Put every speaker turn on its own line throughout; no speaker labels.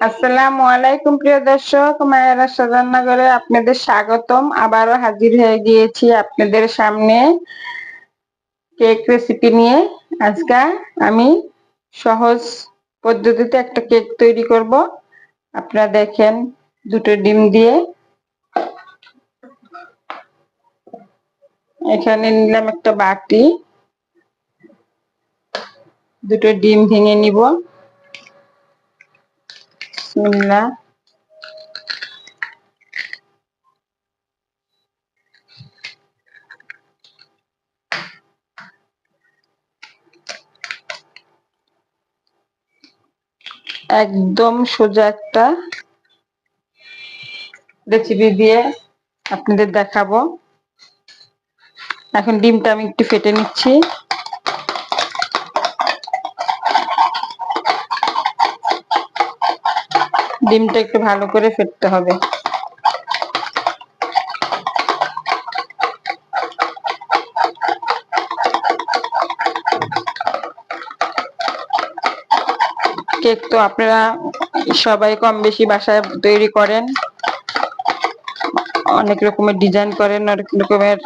আসসালামু আলাইকুম প্রিয় দর্শক, মায়ের আশা রান্নাঘরে আপনাদের স্বাগতম। আবারও হাজির হয়ে গিয়েছি আপনাদের সামনে কেক রেসিপি নিয়ে। আজকে আমি সহজ পদ্ধতিতে একটা কেক তৈরি করব। আপনারা দেখেন, দুটো ডিম দিয়ে এখানে নিলাম একটা বাটি, দুটো ডিম ভেঙে নিব। বিসমিল্লাহ। একদম সোজা একটা রেসিপি দিয়ে আপনাদের দেখাবো। এখন ডিমটা আমি একটু ফেটে নিচ্ছি। ডিমটা একটু ভালো করে ফেটতে হবে। কেক তো আপনারা সবাই কম বেশি বাসায় তৈরি করেন, অনেক রকমের ডিজাইন করেন, অনেক রকমের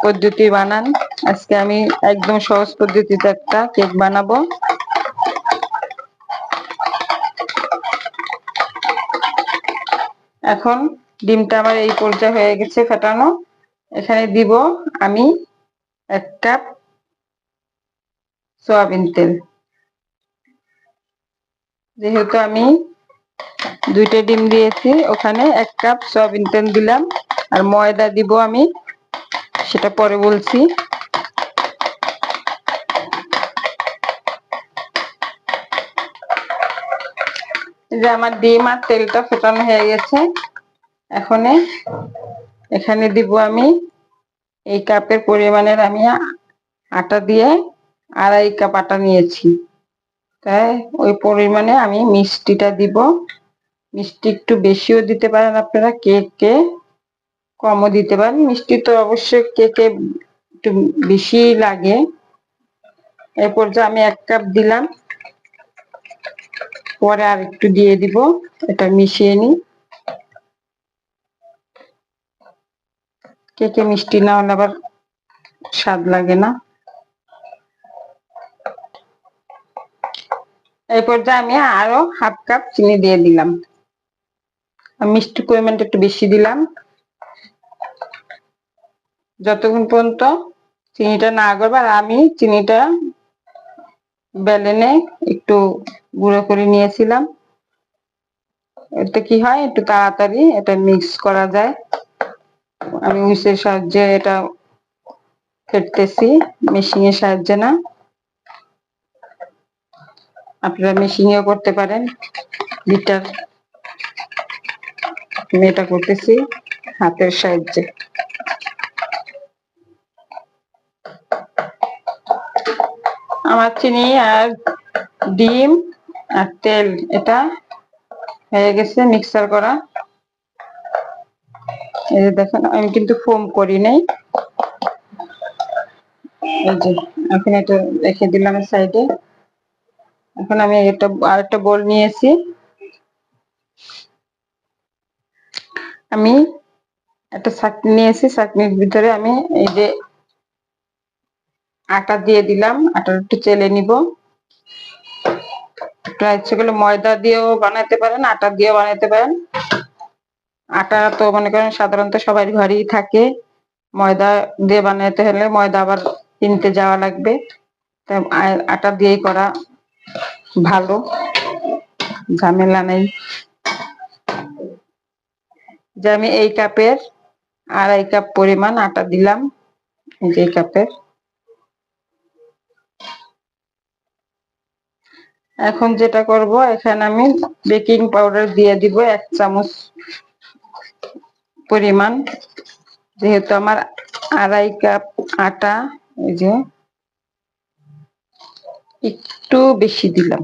পদ্ধতি বানান। আজকে আমি একদম সহজ পদ্ধতিতে একটা কেক বানাবো। এখন ডিমটা আমার এই পর্যায়ে হয়ে গেছে ফেটানো। এখানে দিব আমি 1 কাপ সয়াবিন তেল। যেহেতু আমি 2টা ডিম দিয়েছি, ওখানে 1 কাপ সয়াবিন তেল দিলাম। আর ময়দা দিব আমি, সেটা পরে বলছি। যে আমার ডিম আর তেলটা ফোটানো হয়ে গেছে। এখন এখানে দিব আমি এই কাপের পরিমাণের আমি আটা দিয়ে 2.5 কাপ আটা নিয়েছি, তাই ওই পরিমাণে আমি মিষ্টিটা দিব। মিষ্টি একটু বেশিও দিতে পারেন আপনারা, কেকে কমও দিতে পারেন। মিষ্টি তো অবশ্যই কেকে একটু বেশি লাগে। এই পর্যায়ে আমি 1 কাপ দিলাম, পরে আর একটু দিয়ে দিব। এটা মিশিয়ে নিই। কেকে মিষ্টি না হলে আবার স্বাদ লাগে না। এই পর্যায়ে আমি আরো 1/2 কাপ চিনি দিয়ে দিলাম। মিষ্টির পরিমাণটা একটু বেশি দিলাম। যতক্ষণ পর্যন্ত চিনিটা না গলবে, আর আমি চিনিটা বেলেনে একটু গুঁড়ো করে নিয়েছিলাম। এতে কি হয়, একটু তাড়াতাড়ি এটা মিক্স করা যায়। আমি উইসের সাহায্যে এটা ফেটতেছি, মেশিং এর সাহায্যে না। আপনারা মেশিংয়েও করতে পারেন, বিটার। আমি এটা করতেছি হাতের সাহায্যে। আমার চিনি আর ডিম আর তেল এটা হয়ে গেছে মিক্সার করা। এই যে দেখেন, আমি কিন্তু ফোম করি নাই। এই যে এখন এটা রেখে দিলাম সাইডে। এখন আমি এটা আরেকটা বোল নিয়েছি। আমি একটা ছাঁকনি নিয়েছি, ছাঁকনির ভিতরে আমি এই যে আটা দিয়ে দিলাম। আটা একটু চেলে নিব। ইচ্ছে করলে ময়দা দিয়েও বানাতে পারেন, আটা দিয়েও বানাতে পারেন। আটা তো মনে করেন সাধারণত সবার ঘরেই থাকে। ময়দা দিয়ে বানাতে হলে ময়দা আবার কিনতে যাওয়া লাগবে, তাই আটা দিয়েই করা ভালো, ঝামেলা নেই। যে আমি এই কাপের 2.5 কাপ পরিমাণ আটা দিলাম, এই কাপের। এখন যেটা করব, এখানে আমি বেকিং পাউডার দিয়ে দিব 1 চামচ পরিমাণ। যেহেতু আমার 2.5 কাপ আটা, এই যে একটু বেশি দিলাম,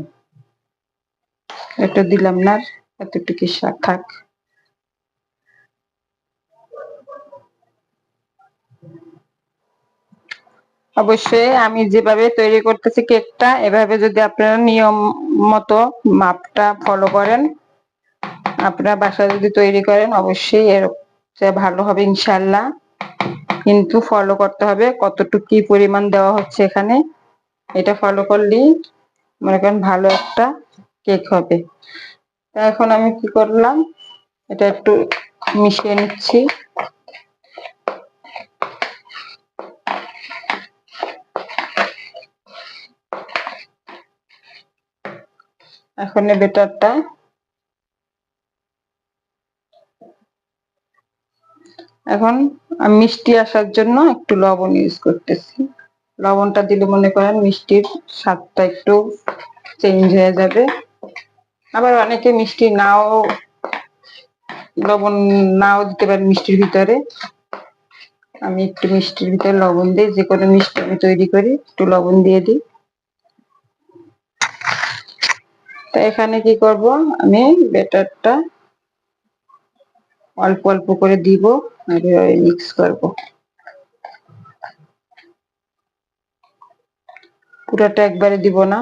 এটা দিলাম না, এতটুকু থাক। অবশ্যই আমি যেভাবে তৈরি করতেছি কেকটা, এভাবে যদি আপনারা নিয়ম মতো মাপটা ফলো করেন, আপনারা বাসায় যদি তৈরি করেন অবশ্যই এর চেয়ে ভালো হবে ইনশাল্লাহ। কিন্তু ফলো করতে হবে কতটুকু কি পরিমাণ দেওয়া হচ্ছে এখানে, এটা ফলো করলেই মনে করেন ভালো একটা কেক হবে। এখন আমি কি করলাম, এটা একটু মিশিয়ে নিচ্ছি। এখন এই বেটারটা এখন আমি মিষ্টি আসার জন্য একটু লবণ ইউজ করতেছি। লবণটা দিলে মনে করেন মিষ্টির স্বাদটা একটু চেঞ্জ হয়ে যাবে। আবার অনেকে মিষ্টি নাও লবণ নাও দিতে পারেন মিষ্টির ভিতরে। আমি একটু মিষ্টির ভিতরে লবণ দিই, যে কোনো মিষ্টি আমি তৈরি করি একটু লবণ দিয়ে দিই। তো এখানে কি করব, আমি ব্যাটারটা অল্প অল্প করে দিব আর মিক্স করব। পুরোটা একবারে দিব না,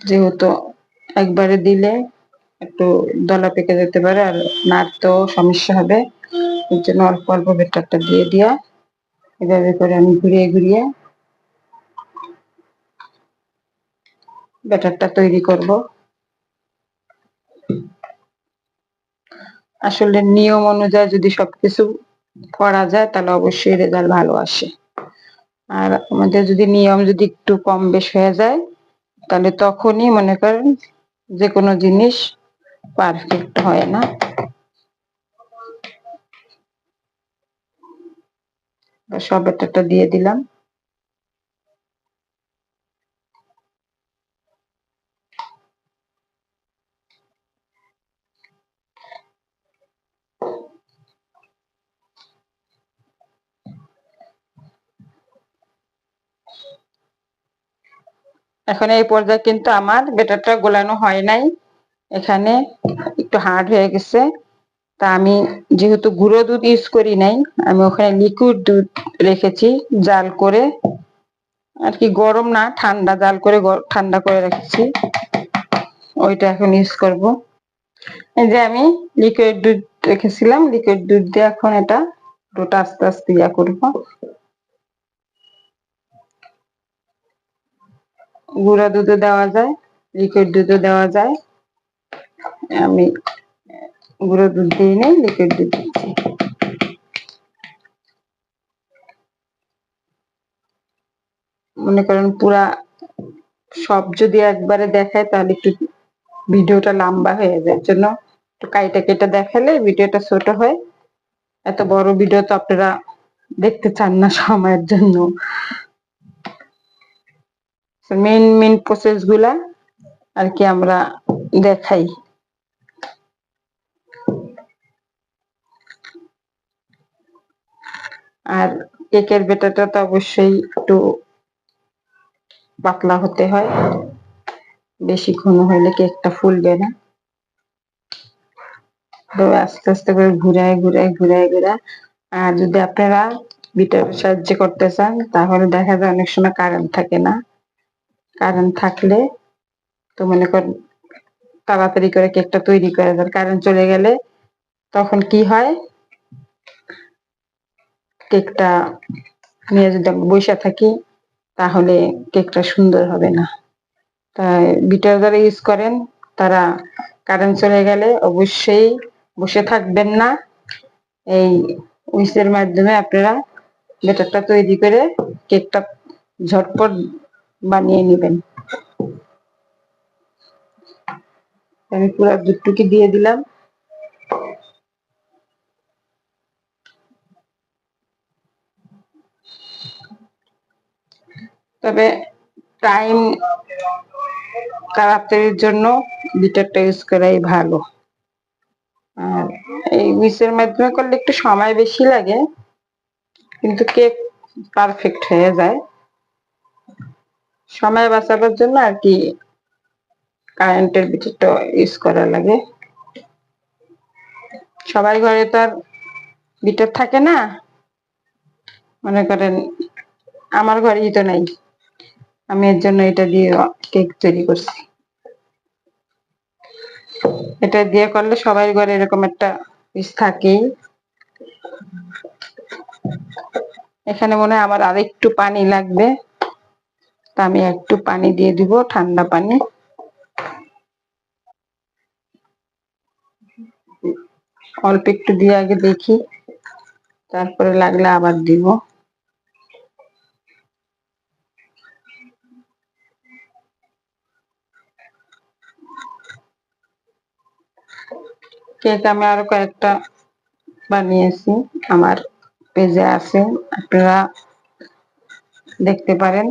যেহেতু একবারে দিলে একটু দলা পেকে যেতে পারে আর নাড়তেও সমস্যা হবে। এর জন্য অল্প অল্প ব্যাটারটা দিয়ে দিয়া এভাবে করে আমি ঘুরিয়ে ঘুরিয়ে ব্যাটারটা তৈরি করব। আসলে নিয়ম অনুযায়ী যদি সবকিছু করা যায় তাহলে অবশ্যই রেজাল্ট ভালো আসে। আর আমাদের যদি নিয়ম যদি একটু কম বেশ হয়ে যায় তাহলে তখনই মনে করেন যে কোনো জিনিস পারফেক্ট হয় না। সব ব্যাটারটা দিয়ে দিলাম। এখন এই পর্যায়ে কিন্তু আমার ব্যাটারটা গোলানো হয় নাই, এখানে একটু হার্ড হয়ে গেছে। তা আমি যেহেতু গুঁড়ো দুধ ইউজ করি নাই, আমি ওখানে লিকুইড দুধ রেখেছি জাল করে, আর কি গরম না ঠান্ডা, জাল করে ঠান্ডা করে রেখেছি, ওইটা এখন ইউজ করব। এই যে আমি লিকুইড দুধ রেখেছিলাম, লিকুইড দুধ দিয়ে এখন এটা দুধটা আস্তে আস্তে ইয়া করবো। গুঁড়া দুধও দেওয়া যায়, লিকুইড দুধও দেওয়া যায়। আমি গুঁড়ো দুধ দিই নাই, লিকুইড দুধ দিচ্ছি। মনে করেন পুরা সব যদি একবারে দেখায় তাহলে একটু ভিডিওটা লম্বা হয়ে যায়, জন্য একটু কাইটা কেটে দেখালে ভিডিওটা ছোট হয়। এত বড় ভিডিও তো আপনারা দেখতে চান না সময়ের জন্য। মেন মেন প্রসেস গুলা আর কি আমরা দেখাই। আর কেকের ব্যাটারটা তো অবশ্যই একটু পাতলা হতে হয়, বেশি ঘন হলে কেকটা ফুলবে না। তো আস্তে আস্তে করে ঘুরায় ঘুরায় ঘুরায় ঘুরায়। আর যদি আপনারা বিটারের সাহায্যে করতে চান তাহলে দেখা যায় অনেক সময় কারেন্ট থাকে না। কারেন্ট থাকলে তো মনে করেন তাড়াতাড়ি করে কেকটা তৈরি করে দেন। কারেন্ট চলে গেলে তখন কি হয়, কেকটা নিয়ে যদি আমরা বসে থাকি তাহলে কেকটা সুন্দর হবে না। তাই বিটার যারা ইউজ করেন তারা কারেন্ট চলে গেলে অবশ্যই বসে থাকবেন না, এই উইচের মাধ্যমে আপনারা ব্যাটারটা তৈরি করে কেকটা ঝটপট বানিয়ে নেবেন। আমি পুরো দুধটুকি দিয়ে দিলাম। তবে টাইম তাড়াতাড়ির জন্য বিটারটা ইউজ করাই ভালো। আর এই উইচের মাধ্যমে করলে একটু সময় বেশি লাগে কিন্তু কেক পারফেক্ট হয়ে যায়। সময় বাঁচাবার জন্য আর কি কারেন্টের বিটারটা ইউজ করা লাগে। সবাই ঘরে তো আর বিটার থাকে না, মনে করেন আমার ঘরেই তো নাই, আমি এর জন্য এটা দিয়ে কেক তৈরি করছি। এটা দিয়ে করলে সবাই ঘরে এরকম একটা পিস থাকেই। এখানে মনে হয় আমার আর একটু পানি লাগবে, তা আমি একটু পানি দিয়ে দিব, ঠান্ডা পানি। অল্প একটু দিয়ে আগে দেখি, তারপরে লাগলে আবার দিব। কেক আমি আরো কয়েকটা বানিয়েছি, আমার পেজে আছে, আপনারা দেখতে পারেন।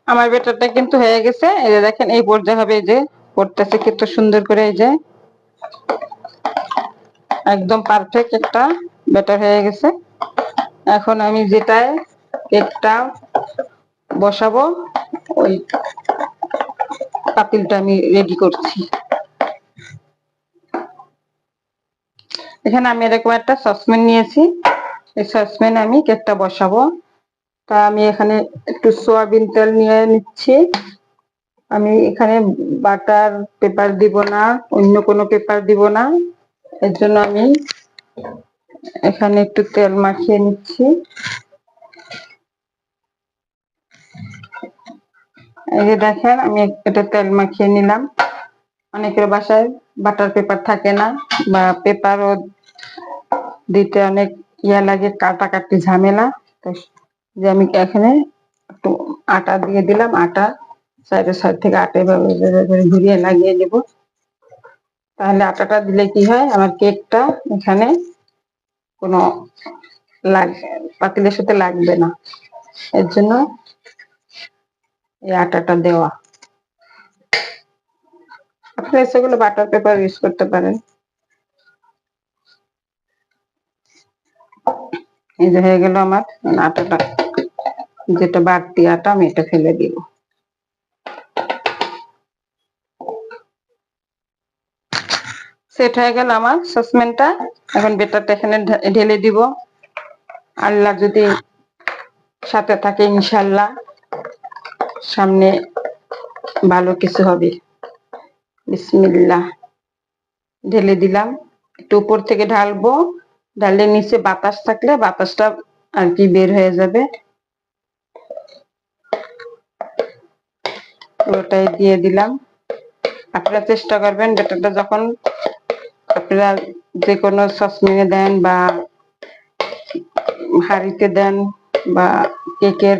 আমার ব্যাটারটা কিন্তু হয়ে গেছে, এই যে দেখেন এই পর্যায়ে হবে, এই যে করতেছে কত সুন্দর করে, এই যে একদম পারফেক্ট একটা ব্যাটার হয়ে গেছে। এখন আমি যেটায় কেকটা বসাবো ওই পাতিলটা আমি রেডি করছি। এখানে আমি এরকম একটা সসপ্যান নিয়েছি, এই সসপ্যানে আমি কেকটা বসাবো। তা আমি এখানে একটু সয়াবিন তেল নিয়ে নিচ্ছি। আমি এখানে বাটার পেপার দিব না, অন্য কোনো পেপার দিব না, এর জন্য আমি এখানে একটু তেল মাখিয়ে নিচ্ছি। এই যে দেখেন আমি এটা তেল মাখিয়ে নিলাম। অনেকের বাসায় বাটার পেপার থাকে না, বা পেপারও দিতে অনেক ইয়া লাগে, কাটাকাটি ঝামেলা। তো যে আমি এখানে একটু আটা দিয়ে দিলাম, আটা সাইডের সাইড থেকে আটা এভাবে ঘুরিয়ে লাগিয়ে দেব। তাহলে আটাটা দিলে কি হয়, আমার কেকটা এখানে কোনো পাতিলের সাথে লাগবে না, এর জন্য এই আটাটা দেওয়া। আপনারা সেগুলো বাটার পেপার ইউজ করতে পারেন। এই যে হয়ে গেল আমার আটাটা, যেটা বাড়তি আটা আমি এটা ফেলে দিব। সেট হয়ে গেল আমার সসপ্যানটা। এখন বেটারটা এখানে ঢেলে দিব। আল্লাহ যদি সাথে থাকে, ইনশাল্লাহ সামনে ভালো কিছু হবে। বিসমিল্লাহ, ঢেলে দিলাম। একটু উপর থেকে ঢালবো, ঢাললে নিচে বাতাস থাকলে বাতাসটা আর কি বের হয়ে যাবে। পুরোটাই দিয়ে দিলাম। আপনারা চেষ্টা করবেন ব্যাটারটা যখন আপনারা যে কোনো সসপ্যানে দেন বা হাঁড়িতে দেন বা কেকের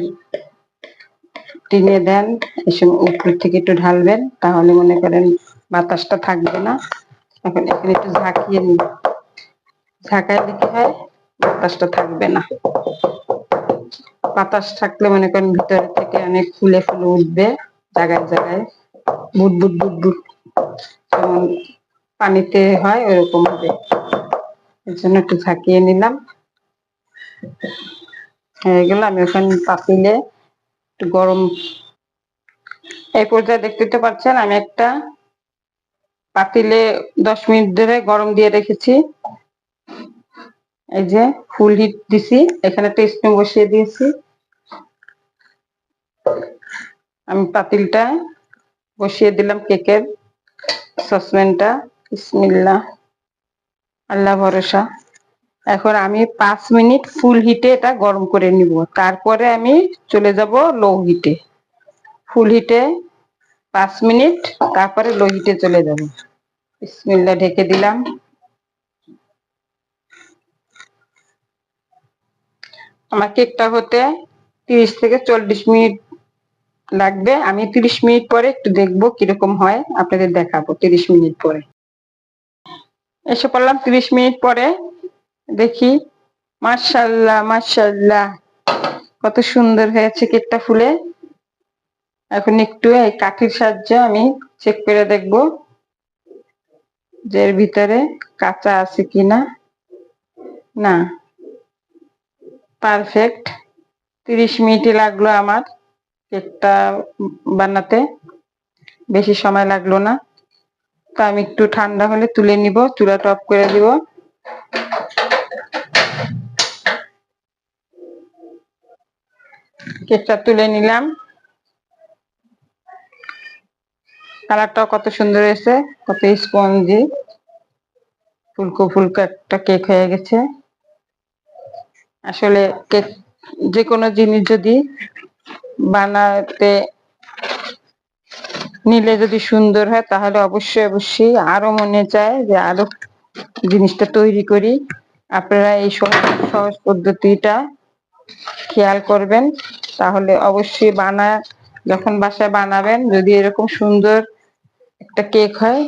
টিনে দেন, এই সময় উপর থেকে একটু ঢালবেন, তাহলে মনে করেন বাতাসটা থাকবে না। এখন এখানে একটু ঝাঁকিয়ে নিন, ঝাঁকাইলে কি হয়, বাতাসটা থাকবে না। বাতাস থাকলে মনে করেন ভিতরে থেকে অনেক ফুলে ফুলে উঠবে, জায়গায় জায়গায় বুট বুট বুট বুট, যেমন পানিতে হয় ওরকম হবে। এর জন্য একটু ঝাঁকিয়ে নিলাম। হয়ে গেল। আমি ওখানে পাতিলে একটু গরম, এই পর্যায়ে দেখতে তো পাচ্ছেন আমি একটা পাতিলে 10 মিনিট ধরে গরম দিয়ে রেখেছি। এই যে ফুল হিট দিছি, এখানে একটা স্টিম বসিয়ে দিয়েছি। আমি পাতিলটা বসিয়ে দিলাম কেকের সসপ্যানটা। বিসমিল্লাহ, আল্লাহ ভরসা। এখন আমি 5 মিনিট ফুল হিটে এটা গরম করে নিব, তারপরে আমি চলে যাব লো হিটে। ফুল হিটে 5 মিনিট, তারপরে লো হিটে চলে যাব। বিসমিল্লাহ, ঢেকে দিলাম। আমার কেকটা হতে 30 থেকে 40 মিনিট লাগবে। আমি 30 মিনিট পরে একটু দেখবো কিরকম হয়, আপনাদের দেখাবো 30 মিনিট পরে। এসে পড়লাম 30 মিনিট পরে, দেখি মাশাআল্লাহ মাশাআল্লাহ কত সুন্দর হয়েছে কেকটা ফুলে। এখন একটু এই কাঠির সাহায্যে আমি চেক করে দেখবো যে এর ভিতরে কাঁচা আছে কিনা। না, পারফেক্ট। 30 মিনিটই লাগলো আমার কেকটা বানাতে, বেশি সময় লাগলো না। তো আমি একটু ঠান্ডা হলে তুলে নিব, চুলাটা অফ করে দিব। কেকটা তুলে নিলাম। কালারটাও কত সুন্দর হয়েছে, কত স্পঞ্জি, ফুলকো ফুলকো একটা কেক হয়ে গেছে। আসলে কেক, যে কোনো জিনিস যদি বানাতে নিলে যদি সুন্দর হয় তাহলে অবশ্যই অবশ্যই আরো মনে চায় যে আরো জিনিসটা তৈরি করি। আপনারা এই সহজ সহজ পদ্ধতিটা খেয়াল করবেন, তাহলে অবশ্যই যখন বাসায় বানাবেন যদি এরকম সুন্দর একটা কেক হয়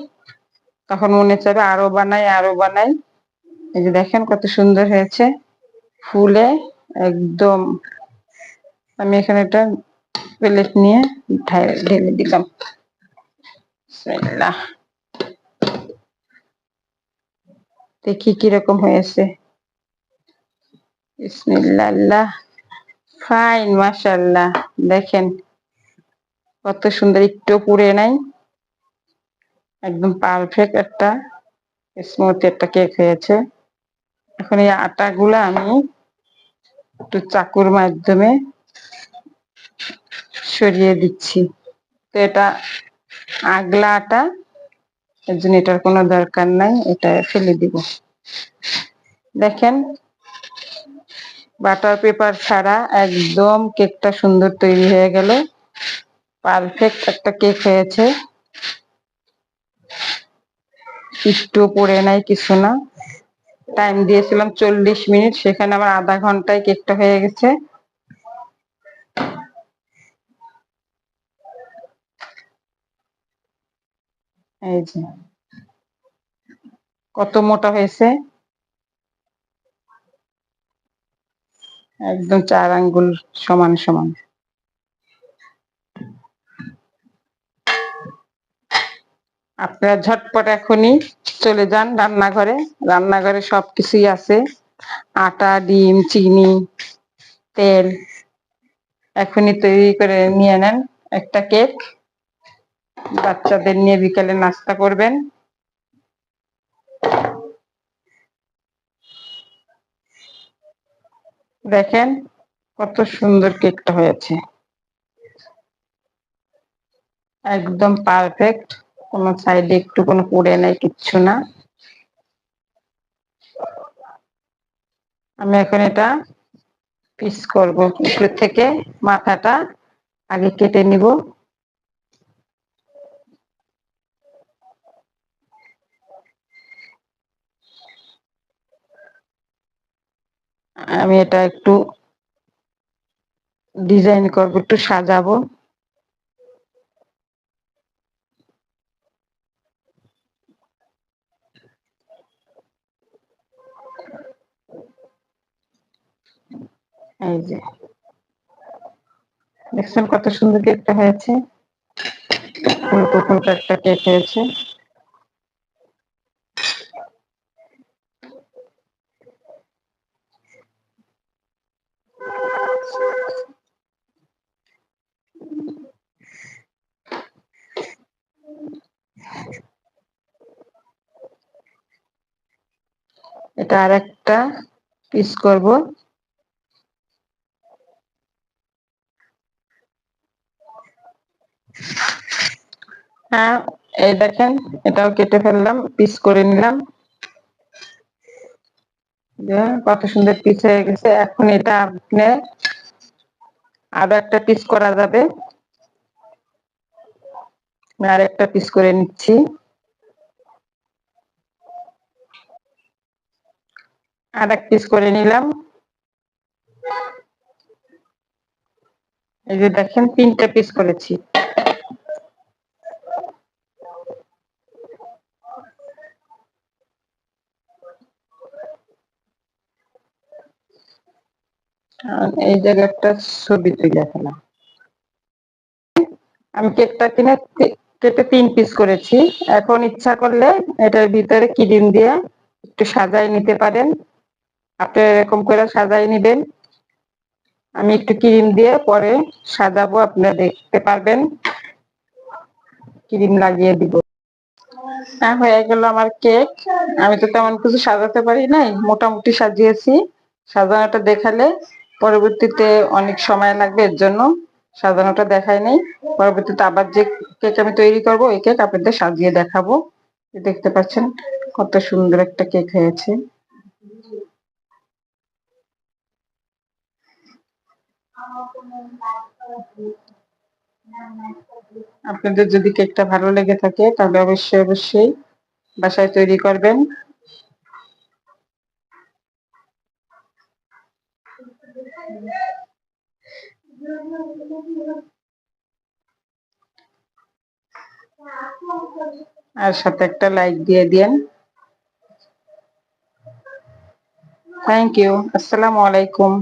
তখন মনে চাইবে আরো বানাই আরো বানাই। এই যে দেখেন কত সুন্দর হয়েছে ফুলে একদম। আমি এখানে একটা প্লেট নিয়ে ঢেলে দিলাম। বিসমিল্লাহ। দেখি কিরকম হয়েছে। বিসমিল্লাহ। ফাইন, মাশাআল্লাহ। দেখেন কত সুন্দর, একটু পুড়ে নাই, একদম পারফেক্ট একটা স্মুথ একটা কেক হয়েছে। এখন এই আটাগুলা আমি একটু চাকুর মাধ্যমে সরিয়ে দিচ্ছি। তো এটা আগলা আটা, এর জন্য এটার কোনো দরকার নাই, এটা ফেলে দিব। দেখেন বাটার পেপার ছাড়া একদম কেকটা সুন্দর তৈরি হয়ে গেল। পারফেক্ট একটা কেক হয়েছে, একটু পড়ে নাই, কিছু না। টাইম দিয়েছিলাম 40 মিনিট, সেখানে আমার আধা ঘন্টায় কেকটা হয়ে গেছে। এই যে কত মোটা হয়েছে, একদম 4 আঙ্গুল সমান সমান। আপনারা ঝটপট এখনই চলে যান রান্নাঘরে, রান্নাঘরে সবকিছুই আছে, আটা, ডিম, চিনি, তেল। এখনই তৈরি করে নিয়ে নেন একটা কেক, বাচ্চাদের নিয়ে বিকালে নাস্তা করবেন। দেখেন কত সুন্দর কেকটা হয়েছে, একদম পারফেক্ট, কোনো সাইডে একটু কোনো পুড়ে নাই, কিচ্ছু না। আমি এখন এটা পিস করব, উপর থেকে মাথাটা আগে কেটে নিব। আমি এটা একটু ডিজাইন করব, একটু সাজাবো। এই যে দেখছেন কত সুন্দর কেকটা হয়েছে, ফুলকো ফুলকো একটা কেক হয়েছে। এটা আর একটা পিস করব। হ্যাঁ, এই দেখেন এটাও কেটে ফেললাম, পিস করে নিলাম। কত সুন্দর পিস হয়ে গেছে। এখন এটা আপনি আরো একটা পিস করা যাবে, আর একটা পিস করে নিচ্ছি। আর এক পিস করে নিলাম। এই যে দেখেন 3টে পিস করেছি। এই জায়গায় একটা ছবি তুলে ফেলাম। আমি কেকটা কিনে কেটে 3 পিস করেছি। এখন ইচ্ছা করলে এটার ভিতরে ক্রিম দিয়ে একটু সাজাই নিতে পারেন। আপনি এরকম করে সাজাই নিবেন, আমি একটু ক্রিম দিয়ে পরে সাজাবো, আপনারা দেখতে পারবেন। ক্রিম লাগিয়ে দিব। হ্যাঁ, হয়ে গেল আমার কেক। আমি তো তেমন কিছু সাজাতে পারি নাই, মোটামুটি সাজিয়েছি। সাজানোটা দেখালে পরবর্তীতে অনেক সময় লাগবে, এর জন্য সাজানোটা দেখাই নাই। পরবর্তীতে আবার যে কেক আমি তৈরি করব ওই কেক আপনাদের সাজিয়ে দেখাবো। দেখতে পাচ্ছেন কত সুন্দর একটা কেক হয়েছে। আপনাদের যদি কেকটা ভালো লেগে থাকে তাহলে অবশ্যই অবশ্যই বাসায় তৈরি করবেন। আর সাথে একটা লাইক দিয়ে দিয়েন। Thank you. আসসালামু আলাইকুম।